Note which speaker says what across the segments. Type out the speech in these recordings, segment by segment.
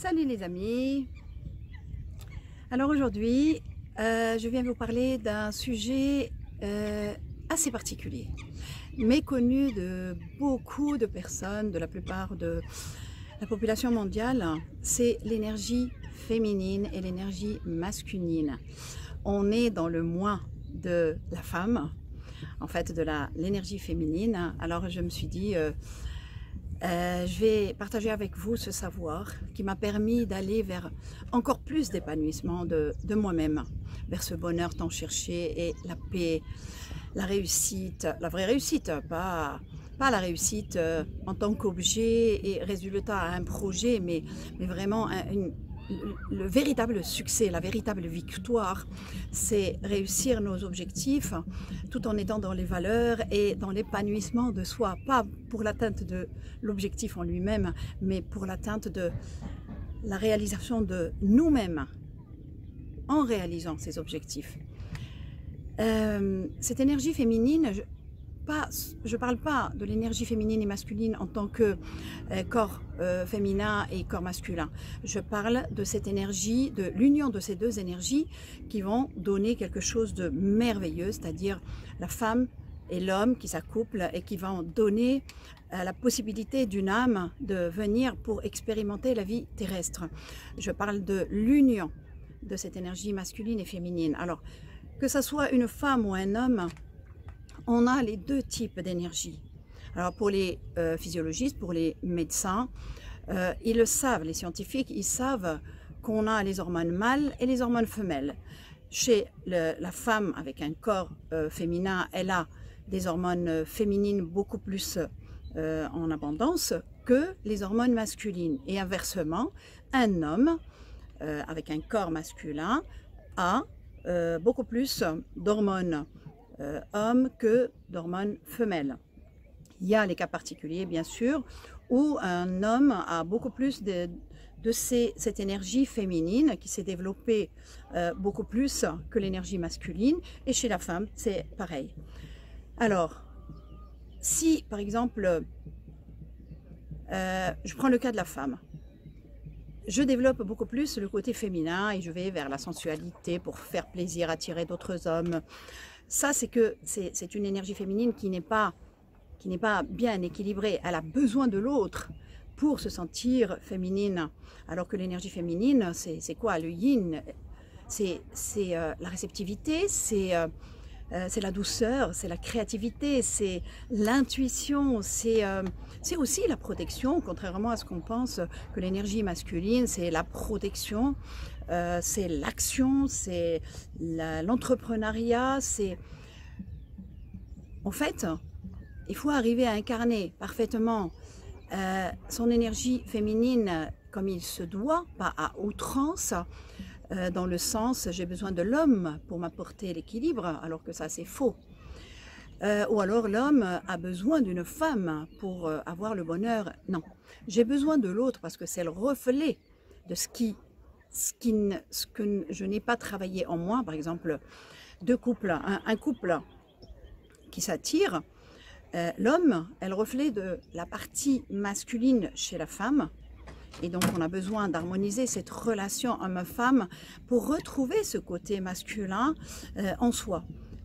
Speaker 1: Salut les amis. Alors aujourd'hui, je viens vous parler d'un sujet assez particulier, méconnu de beaucoup de personnes, de la plupart de la population mondiale. C'est l'énergie féminine et l'énergie masculine. On est dans le mois de la femme, en fait de l'énergie féminine. Alors je me suis dit... je vais partager avec vous ce savoir qui m'a permis d'aller vers encore plus d'épanouissement de moi-même, vers ce bonheur tant cherché et la paix, la réussite, la vraie réussite, pas la réussite en tant qu'objet et résultat à un projet, mais vraiment le véritable succès, la véritable victoire, c'est réussir nos objectifs tout en étant dans les valeurs et dans l'épanouissement de soi, pas pour l'atteinte de l'objectif en lui-même, mais pour l'atteinte de la réalisation de nous-mêmes en réalisant ces objectifs. Cette énergie féminine, je ne parle pas de l'énergie féminine et masculine en tant que corps féminin et corps masculin. Je parle de cette énergie, de l'union de ces deux énergies qui vont donner quelque chose de merveilleux, c'est-à-dire la femme et l'homme qui s'accouplent et qui vont donner la possibilité d'une âme de venir pour expérimenter la vie terrestre. Je parle de l'union de cette énergie masculine et féminine. Alors, que ce soit une femme ou un homme, on a les deux types d'énergie. Alors pour les physiologistes, pour les médecins, ils le savent, les scientifiques, ils savent qu'on a les hormones mâles et les hormones femelles. Chez la femme avec un corps féminin, elle a des hormones féminines beaucoup plus en abondance que les hormones masculines. Et inversement, un homme avec un corps masculin a beaucoup plus d'hormones hommes que d'hormones femelles. Il y a les cas particuliers, bien sûr, où un homme a beaucoup plus de cette énergie féminine qui s'est développée beaucoup plus que l'énergie masculine, et chez la femme, c'est pareil. Alors, si, par exemple, je prends le cas de la femme, je développe beaucoup plus le côté féminin et je vais vers la sensualité pour faire plaisir, attirer d'autres hommes. Ça, c'est une énergie féminine qui n'est pas bien équilibrée. Elle a besoin de l'autre pour se sentir féminine. Alors que l'énergie féminine, c'est quoi? Le yin, c'est la réceptivité, c'est la douceur, c'est la créativité, c'est l'intuition, c'est aussi la protection, contrairement à ce qu'on pense que l'énergie masculine, c'est la protection. C'est l'action, c'est l'entrepreneuriat, en fait, il faut arriver à incarner parfaitement son énergie féminine comme il se doit, pas à outrance, dans le sens j'ai besoin de l'homme pour m'apporter l'équilibre, alors que ça c'est faux. Ou alors l'homme a besoin d'une femme pour avoir le bonheur. Non, j'ai besoin de l'autre parce que c'est le reflet de ce que je n'ai pas travaillé en moi. Par exemple, deux couples, un couple qui s'attire, l'homme est le reflet de la partie masculine chez la femme, et donc on a besoin d'harmoniser cette relation homme-femme pour retrouver ce côté masculin en soi.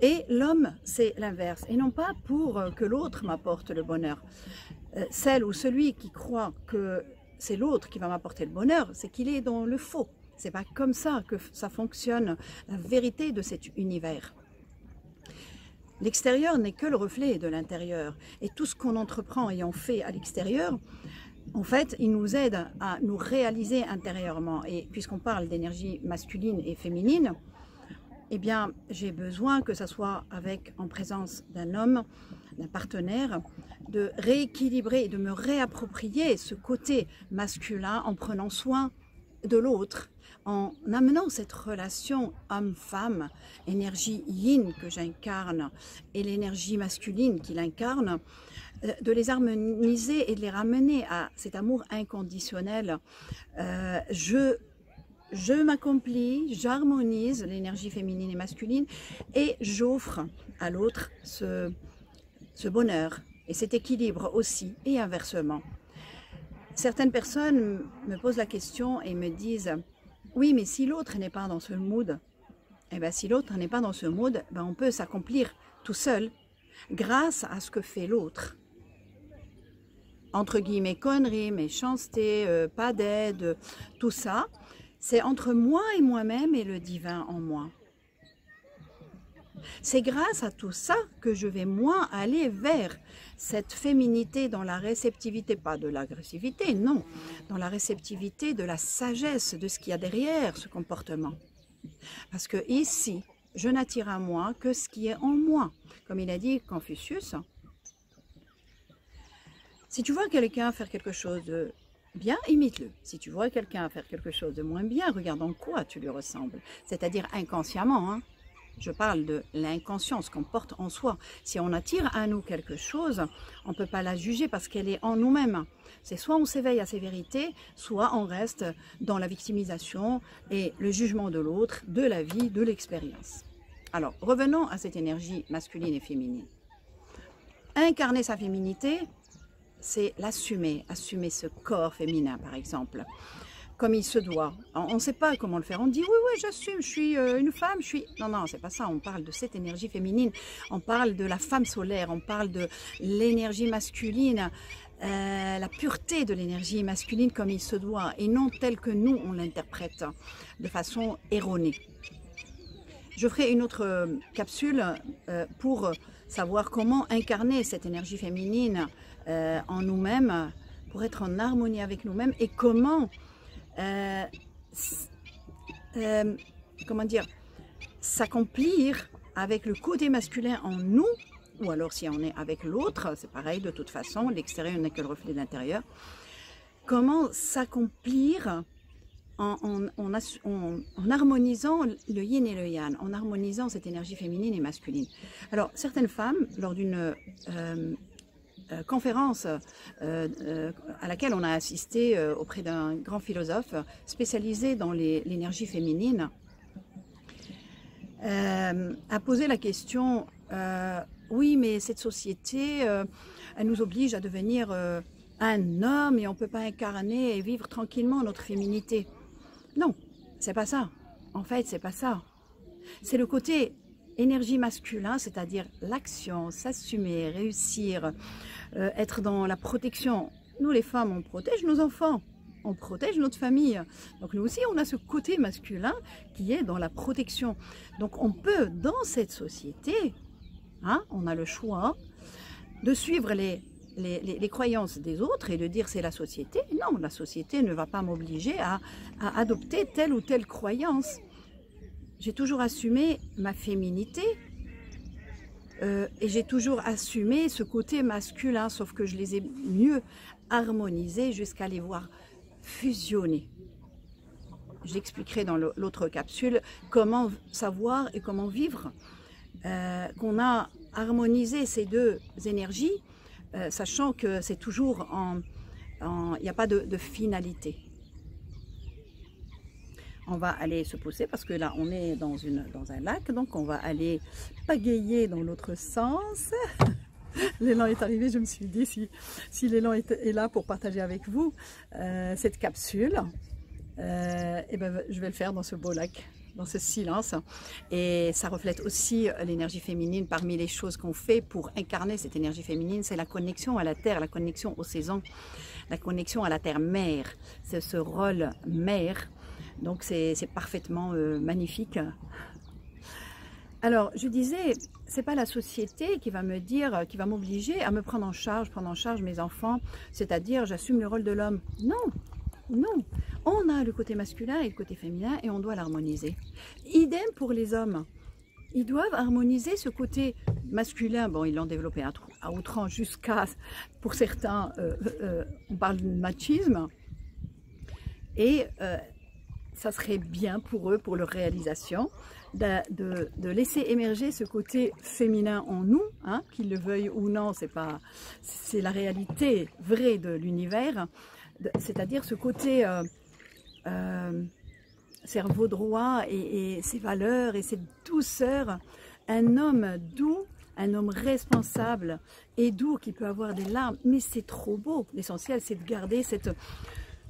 Speaker 1: Et l'homme, c'est l'inverse, et non pas pour que l'autre m'apporte le bonheur. Celle ou celui qui croit que c'est l'autre qui va m'apporter le bonheur, c'est qu'il est dans le faux. C'est pas comme ça que ça fonctionne, la vérité de cet univers. L'extérieur n'est que le reflet de l'intérieur. Et tout ce qu'on entreprend et on fait à l'extérieur, en fait, il nous aide à nous réaliser intérieurement. Et puisqu'on parle d'énergie masculine et féminine, eh bien, j'ai besoin que ça soit en présence d'un homme, d'un partenaire, de rééquilibrer et de me réapproprier ce côté masculin en prenant soin de l'autre, en amenant cette relation homme-femme, énergie yin que j'incarne et l'énergie masculine qu'il incarne, de les harmoniser et de les ramener à cet amour inconditionnel. Je m'accomplis, j'harmonise l'énergie féminine et masculine et j'offre à l'autre ce bonheur et cet équilibre aussi, et inversement. certaines personnes me posent la question et me disent « Oui, mais si l'autre n'est pas dans ce mood, eh bien, si l'autre n'est pas dans ce mood, ben, on peut s'accomplir tout seul grâce à ce que fait l'autre. » Entre guillemets, conneries, méchanceté, pas d'aide, tout ça, c'est entre moi et moi-même et le divin en moi. C'est grâce à tout ça que je vais, moi, aller vers cette féminité dans la réceptivité, pas de l'agressivité, non, dans la réceptivité de la sagesse, de ce qu'il y a derrière ce comportement. Parce que ici, je n'attire à moi que ce qui est en moi. Comme il a dit Confucius, si tu vois quelqu'un faire quelque chose de bien, imite-le. Si tu vois quelqu'un faire quelque chose de moins bien, regarde en quoi tu lui ressembles. C'est-à-dire inconsciemment, hein. Je parle de l'inconscience qu'on porte en soi. Si on attire à nous quelque chose, on ne peut pas la juger parce qu'elle est en nous-mêmes. C'est soit on s'éveille à ses vérités, soit on reste dans la victimisation et le jugement de l'autre, de la vie, de l'expérience. Alors, revenons à cette énergie masculine et féminine. Incarner sa féminité, c'est l'assumer, assumer ce corps féminin par exemple, comme il se doit. On ne sait pas comment le faire, on dit oui, j'assume, je suis une femme, je suis... Non, non, c'est pas ça, on parle de cette énergie féminine, on parle de la femme solaire, on parle de l'énergie masculine, la pureté de l'énergie masculine comme il se doit, et non telle que nous on l'interprète de façon erronée. Je ferai une autre capsule pour savoir comment incarner cette énergie féminine en nous-mêmes, pour être en harmonie avec nous-mêmes, et comment, comment dire, s'accomplir avec le côté masculin en nous, ou alors si on est avec l'autre, c'est pareil de toute façon, l'extérieur n'est que le reflet de l'intérieur. Comment s'accomplir en harmonisant le yin et le yang, en harmonisant cette énergie féminine et masculine. Alors, certaines femmes, lors d'une conférence à laquelle on a assisté auprès d'un grand philosophe spécialisé dans l'énergie féminine, a posé la question oui, mais cette société, elle nous oblige à devenir un homme et on ne peut pas incarner et vivre tranquillement notre féminité. Non, c'est pas ça. En fait, c'est pas ça. C'est le côté énergie masculin, c'est-à-dire l'action, s'assumer, réussir, être dans la protection. Nous, les femmes, on protège nos enfants, on protège notre famille. Donc nous aussi, on a ce côté masculin qui est dans la protection. Donc on peut, dans cette société, hein, on a le choix de suivre les croyances des autres et de dire c'est la société. Non, la société ne va pas m'obliger à adopter telle ou telle croyance. J'ai toujours assumé ma féminité et j'ai toujours assumé ce côté masculin, sauf que je les ai mieux harmonisés jusqu'à les voir fusionner. J'expliquerai dans l'autre capsule comment savoir et comment vivre qu'on a harmonisé ces deux énergies, sachant que c'est toujours il n'y a pas de finalité. On va aller se poser parce que là on est dans un lac, donc on va aller pagayer dans l'autre sens. L'élan est arrivé, je me suis dit si l'élan est là pour partager avec vous cette capsule, et ben, je vais le faire dans ce beau lac, dans ce silence, et ça reflète aussi l'énergie féminine. Parmi les choses qu'on fait pour incarner cette énergie féminine, c'est la connexion à la terre, la connexion aux saisons, la connexion à la terre-mère, c'est ce rôle mère, donc c'est parfaitement magnifique. Alors je disais, c'est pas la société qui va me dire, qui va m'obliger à me prendre en charge mes enfants, c'est-à-dire j'assume le rôle de l'homme. Non, non, on a le côté masculin et le côté féminin et on doit l'harmoniser. Idem pour les hommes. Ils doivent harmoniser ce côté masculin. Bon, ils l'ont développé à outrance jusqu'à, pour certains, on parle de machisme. Et ça serait bien pour eux, pour leur réalisation, de laisser émerger ce côté féminin en nous, hein, qu'ils le veuillent ou non, c'est la réalité vraie de l'univers. C'est-à-dire ce côté cerveau droit et ses valeurs et cette douceur. Un homme doux un homme responsable et doux qui peut avoir des larmes, mais c'est trop beau. L'essentiel, c'est de garder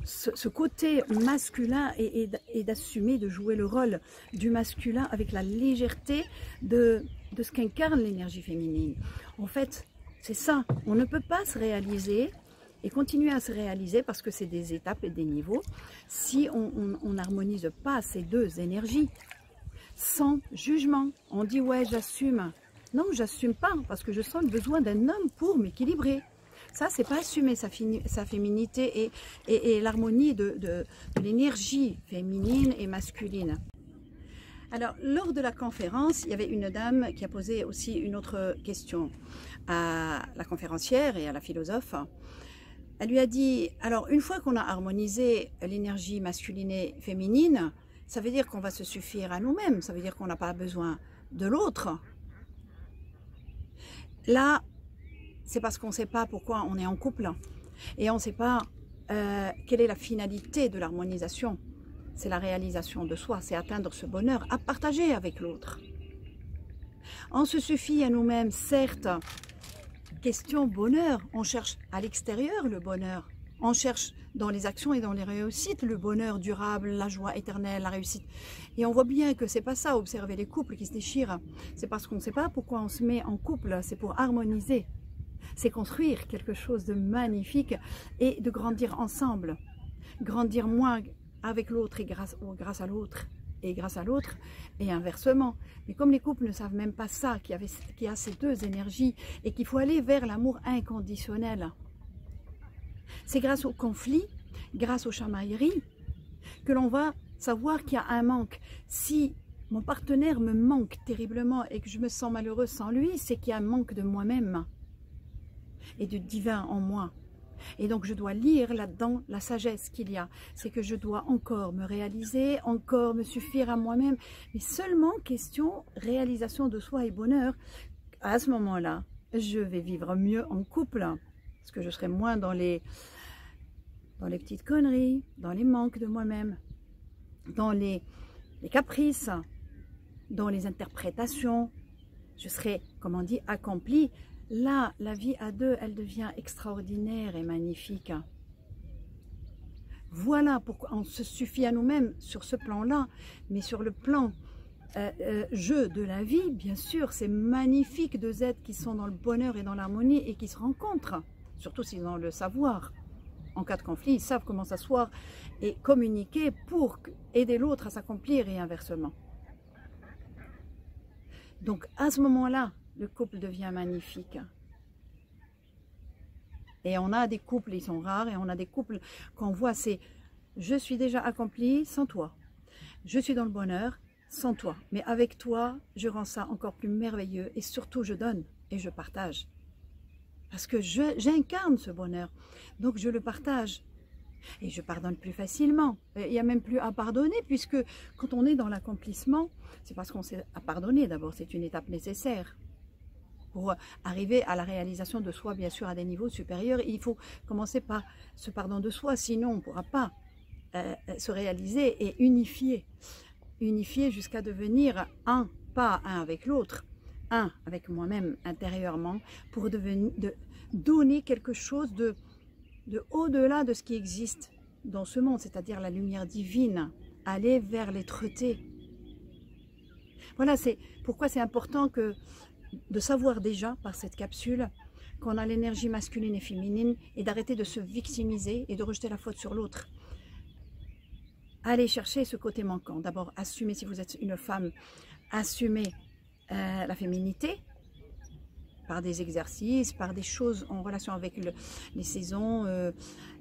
Speaker 1: ce côté masculin et d'assumer, de jouer le rôle du masculin avec la légèreté de ce qu'incarne l'énergie féminine. En fait, c'est ça, on ne peut pas se réaliser et continuer à se réaliser parce que c'est des étapes et des niveaux si on n'harmonise pas ces deux énergies sans jugement. On dit ouais, j'assume. Non, j'assume pas parce que je sens le besoin d'un homme pour m'équilibrer. Ça, c'est pas assumer sa féminité et l'harmonie de l'énergie féminine et masculine. Alors, lors de la conférence, il y avait une dame qui a posé aussi une autre question à la conférencière et à la philosophe. Elle lui a dit, alors une fois qu'on a harmonisé l'énergie masculine et féminine, ça veut dire qu'on va se suffire à nous-mêmes, ça veut dire qu'on n'a pas besoin de l'autre. Là, c'est parce qu'on ne sait pas pourquoi on est en couple et on ne sait pas quelle est la finalité de l'harmonisation. C'est la réalisation de soi, c'est atteindre ce bonheur à partager avec l'autre. On se suffit à nous-mêmes, certes. Question bonheur, on cherche à l'extérieur le bonheur. On cherche dans les actions et dans les réussites le bonheur durable, la joie éternelle, la réussite. Et on voit bien que c'est pas ça, observer les couples qui se déchirent. C'est parce qu'on ne sait pas pourquoi on se met en couple, c'est pour harmoniser. C'est construire quelque chose de magnifique et de grandir ensemble. Grandir moins avec l'autre et grâce à l'autre et grâce à l'autre et inversement. Mais comme les couples ne savent même pas ça, qu'il y a ces deux énergies et qu'il faut aller vers l'amour inconditionnel. C'est grâce au conflit, grâce aux chamailleries, que l'on va savoir qu'il y a un manque. Si mon partenaire me manque terriblement et que je me sens malheureuse sans lui, c'est qu'il y a un manque de moi-même et de divin en moi. Et donc je dois lire là-dedans la sagesse qu'il y a. C'est que je dois encore me réaliser, encore me suffire à moi-même. Mais seulement question réalisation de soi et bonheur. À ce moment-là, je vais vivre mieux en couple. Parce que je serai moins dans les petites conneries, dans les manques de moi-même, dans les caprices, dans les interprétations. Je serai, comme on dit, accomplie. Là, la vie à deux, elle devient extraordinaire et magnifique. Voilà pourquoi on se suffit à nous-mêmes sur ce plan-là, mais sur le plan jeu de la vie, bien sûr, c'est magnifique deux êtres qui sont dans le bonheur et dans l'harmonie et qui se rencontrent, surtout s'ils ont le savoir. En cas de conflit, ils savent comment s'asseoir et communiquer pour aider l'autre à s'accomplir et inversement. Donc, à ce moment-là, le couple devient magnifique. Et on a des couples, ils sont rares, et on a des couples qu'on voit, c'est « je suis déjà accompli sans toi, je suis dans le bonheur sans toi, mais avec toi, je rends ça encore plus merveilleux, et surtout je donne et je partage. Parce que j'incarne ce bonheur, donc je le partage. Et je pardonne plus facilement. Il n'y a même plus à pardonner, puisque quand on est dans l'accomplissement, c'est parce qu'on sait à pardonner d'abord, c'est une étape nécessaire. Pour arriver à la réalisation de soi, bien sûr, à des niveaux supérieurs, il faut commencer par ce pardon de soi, sinon on ne pourra pas se réaliser et unifier jusqu'à devenir un, pas un avec l'autre, un avec moi-même intérieurement, pour donner quelque chose de au-delà de ce qui existe dans ce monde, c'est-à-dire la lumière divine, aller vers l'être-té. Voilà, c'est pourquoi c'est important de savoir déjà par cette capsule qu'on a l'énergie masculine et féminine et d'arrêter de se victimiser et de rejeter la faute sur l'autre. Allez chercher ce côté manquant. D'abord, assumez, si vous êtes une femme, assumez la féminité par des exercices, par des choses en relation avec les saisons,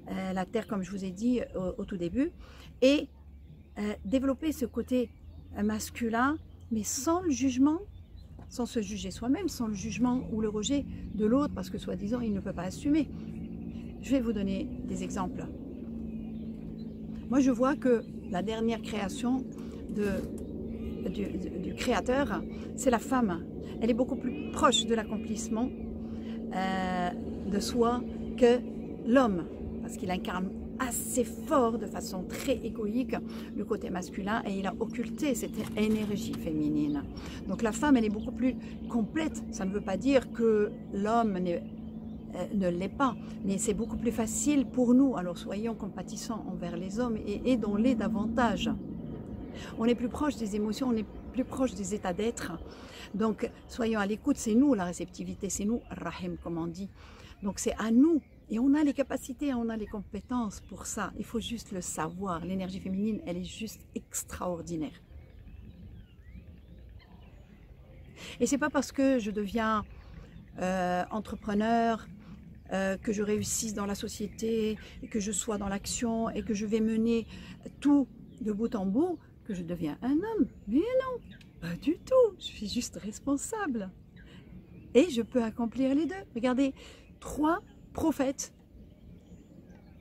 Speaker 1: la terre, comme je vous ai dit au tout début, et développer ce côté masculin, mais sans le jugement, sans se juger soi-même, sans le jugement ou le rejet de l'autre, parce que soi-disant, il ne peut pas assumer. Je vais vous donner des exemples. Moi, je vois que la dernière création du créateur, c'est la femme. Elle est beaucoup plus proche de l'accomplissement de soi que l'homme, parce qu'il incarne assez fort, de façon très égoïque, le côté masculin, et il a occulté cette énergie féminine. Donc la femme, elle est beaucoup plus complète. Ça ne veut pas dire que l'homme ne l'est pas, mais c'est beaucoup plus facile pour nous. Alors soyons compatissants envers les hommes et aidons-les davantage. On est plus proche des émotions, on est plus proche des états d'être. Donc soyons à l'écoute, c'est nous la réceptivité, c'est nous Rahim comme on dit. Donc c'est à nous, et on a les capacités, on a les compétences pour ça. Il faut juste le savoir. L'énergie féminine, elle est juste extraordinaire. Et c'est pas parce que je deviens entrepreneur, que je réussisse dans la société, et que je sois dans l'action et que je vais mener tout de bout en bout, que je deviens un homme. Mais non, pas du tout. Je suis juste responsable. Et je peux accomplir les deux. Regardez, 3 prophètes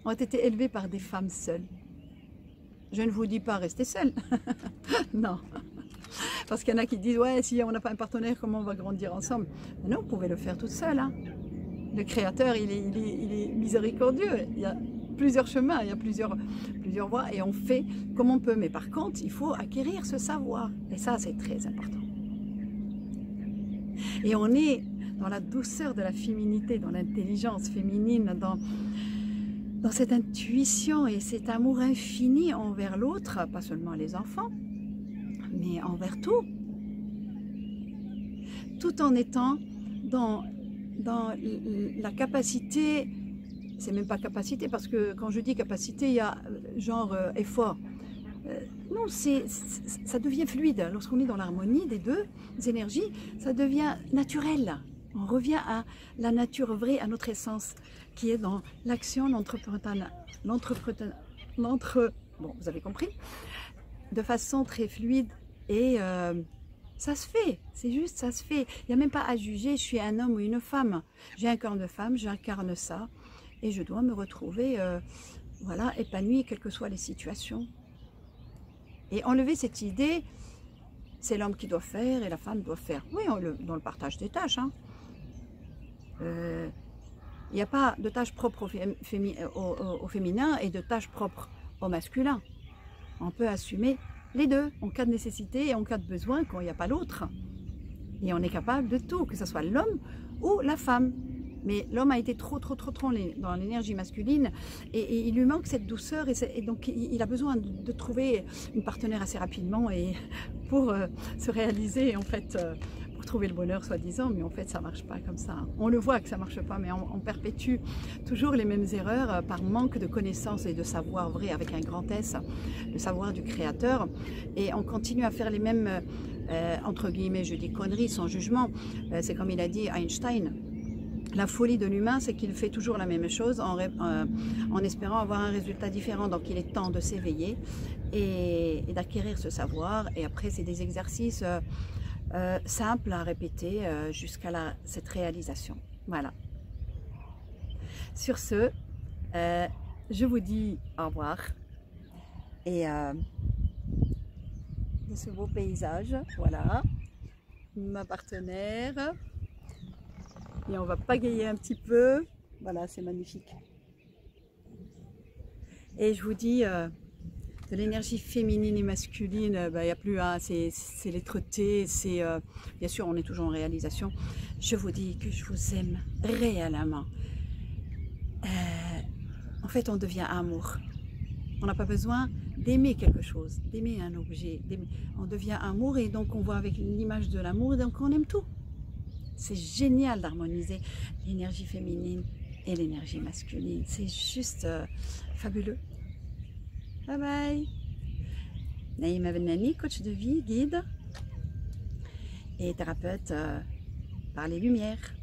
Speaker 1: ont été élevés par des femmes seules. Je ne vous dis pas rester seule. Non. Parce qu'il y en a qui disent, ouais, si on n'a pas un partenaire, comment on va grandir ensemble? Mais non, vous pouvez le faire toute seule. Hein. Le Créateur, il est miséricordieux. Il y a plusieurs chemins, il y a plusieurs voies, et on fait comme on peut. Mais par contre, il faut acquérir ce savoir. Et ça, c'est très important. Et on est dans la douceur de la féminité, dans l'intelligence féminine, dans cette intuition et cet amour infini envers l'autre, pas seulement les enfants, mais envers tout. Tout en étant dans la capacité, c'est même pas capacité, parce que quand je dis capacité, il y a genre effort. Non, ça devient fluide. Lorsqu'on est dans l'harmonie des deux énergies, ça devient naturel. On revient à la nature vraie, à notre essence, qui est dans l'action, bon, vous avez compris, de façon très fluide, et ça se fait, c'est juste, ça se fait. Il n'y a même pas à juger, je suis un homme ou une femme. J'ai un corps de femme, j'incarne ça, et je dois me retrouver, voilà, épanouie, quelles que soient les situations. Et enlever cette idée, c'est l'homme qui doit faire et la femme doit faire. Oui, dans le partage des tâches. Hein. Il n'y a pas de tâches propres au féminin et de tâches propres au masculin. On peut assumer les deux, en cas de nécessité et en cas de besoin, quand il n'y a pas l'autre. Et on est capable de tout, que ce soit l'homme ou la femme. Mais l'homme a été trop dans l'énergie masculine, et il lui manque cette douceur, et donc il a besoin de trouver une partenaire assez rapidement et pour se réaliser, en fait, pour trouver le bonheur soi-disant, mais en fait ça marche pas comme ça. On le voit que ça marche pas, mais on perpétue toujours les mêmes erreurs par manque de connaissances et de savoir vrai avec un grand S, le savoir du Créateur, et on continue à faire les mêmes, entre guillemets, je dis conneries sans jugement. C'est comme il a dit Einstein. La folie de l'humain, c'est qu'il fait toujours la même chose en espérant avoir un résultat différent. Donc il est temps de s'éveiller et d'acquérir ce savoir. Et après, c'est des exercices simples à répéter jusqu'à cette réalisation. Voilà. Sur ce, je vous dis au revoir. Et de ce beau paysage, voilà, ma partenaire. Et on va pagayer un petit peu. Voilà, c'est magnifique. Et je vous dis, de l'énergie féminine et masculine, il n'y a plus un, c'est l'être-té, c'est bien sûr on est toujours en réalisation. Je vous dis que je vous aime réellement. En fait, on devient amour. On n'a pas besoin d'aimer quelque chose, d'aimer un objet. On devient amour, et donc on voit avec l'image de l'amour, donc on aime tout. C'est génial d'harmoniser l'énergie féminine et l'énergie masculine. C'est juste fabuleux. Bye bye. Naïma Benani, coach de vie, guide et thérapeute par les lumières.